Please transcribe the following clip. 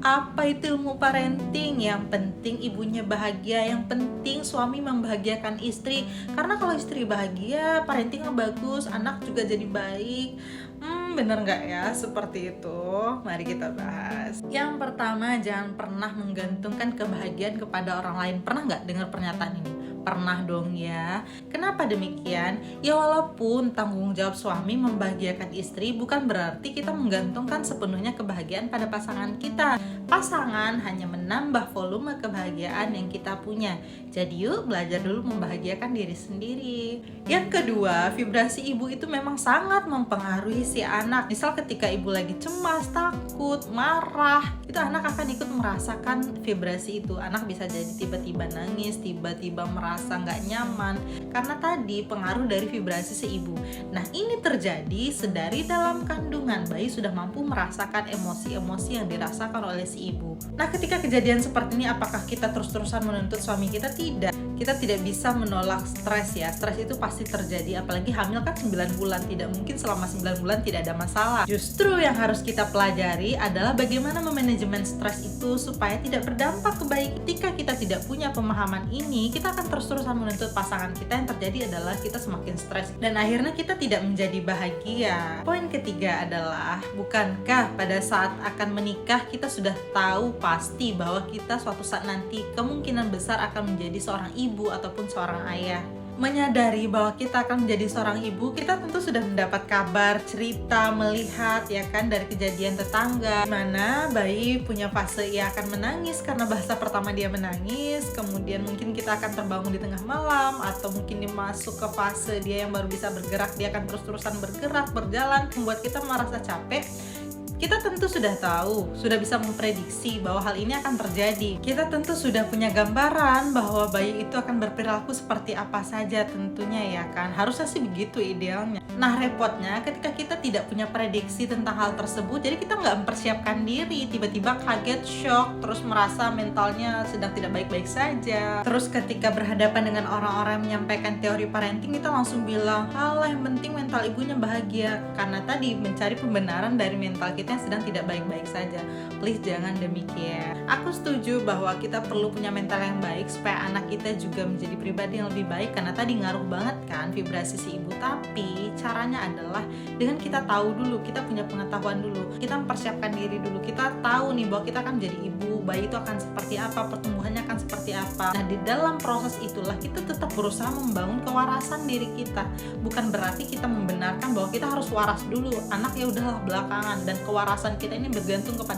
Apa itu ilmu parenting? Yang penting ibunya bahagia, yang penting suami membahagiakan istri. Karena kalau istri bahagia, parentingnya bagus, anak juga jadi baik. Bener nggak ya? Seperti itu. Mari kita bahas. Yang pertama, jangan pernah menggantungkan kebahagiaan kepada orang lain. Pernah nggak dengar pernyataan ini? Pernah dong ya. Kenapa demikian? Ya walaupun tanggung jawab suami membahagiakan istri, bukan berarti kita menggantungkan sepenuhnya kebahagiaan pada pasangan kita. Pasangan hanya menambah volume kebahagiaan yang kita punya. Jadi yuk belajar dulu membahagiakan diri sendiri. Yang kedua, vibrasi ibu itu memang sangat mempengaruhi si anak. Misal ketika ibu lagi cemas, takut, marah, itu anak akan ikut merasakan vibrasi itu. Anak bisa jadi tiba-tiba nangis, tiba-tiba merasa nggak nyaman, karena tadi pengaruh dari vibrasi si ibu. Nah, ini terjadi sedari dalam kandungan. Bayi sudah mampu merasakan emosi-emosi yang dirasakan oleh si ibu. Nah, ketika kejadian seperti ini, apakah kita terus-terusan menuntut suami kita? Tidak. Kita tidak bisa menolak stres ya. Stres itu pasti terjadi, apalagi hamil kan 9 bulan. Tidak mungkin selama 9 bulan tidak ada masalah. Justru yang harus kita pelajari adalah bagaimana memanajemen stres itu supaya tidak berdampak ke bayi. Ketika kita tidak punya pemahaman ini, kita akan terus-terusan menuntut pasangan kita. Yang terjadi adalah kita semakin stres dan akhirnya kita tidak menjadi bahagia. Poin ketiga adalah, bukankah pada saat akan menikah kita sudah tahu pasti bahwa kita suatu saat nanti kemungkinan besar akan menjadi seorang ibu ataupun seorang ayah? Menyadari bahwa kita akan menjadi seorang ibu, kita tentu sudah mendapat kabar, cerita, melihat ya kan dari kejadian tetangga, mana bayi punya fase ia akan menangis karena bahasa pertama dia menangis, kemudian mungkin kita akan terbangun di tengah malam, atau mungkin dia masuk ke fase dia yang baru bisa bergerak, dia akan terus-terusan bergerak, berjalan, membuat kita merasa capek. Kita tentu sudah tahu, sudah bisa memprediksi bahwa hal ini akan terjadi. Kita tentu sudah punya gambaran bahwa bayi itu akan berperilaku seperti apa saja tentunya ya kan. Harusnya sih begitu idealnya. Nah, repotnya ketika kita tidak punya prediksi tentang hal tersebut, jadi kita nggak mempersiapkan diri, tiba-tiba kaget, shock, terus merasa mentalnya sedang tidak baik-baik saja. Terus ketika berhadapan dengan orang-orang yang menyampaikan teori parenting, kita langsung bilang, alah yang penting mental ibunya bahagia. Karena tadi mencari pembenaran dari mental kita yang sedang tidak baik-baik saja. Please jangan demikian. Aku setuju bahwa kita perlu punya mental yang baik supaya anak kita juga menjadi pribadi yang lebih baik, karena tadi ngaruh banget kan vibrasi si ibu. Tapi caranya adalah dengan kita tahu dulu, kita punya pengetahuan dulu, kita mempersiapkan diri dulu, kita tahu nih bahwa kita akan menjadi ibu, bayi itu akan seperti apa, pertumbuhannya akan seperti apa. Nah, di dalam proses itulah kita tetap berusaha membangun kewarasan diri kita. Bukan berarti kita membenarkan bahwa kita harus waras dulu, anak ya udahlah belakangan, dan kewarasan kita ini bergantung kepada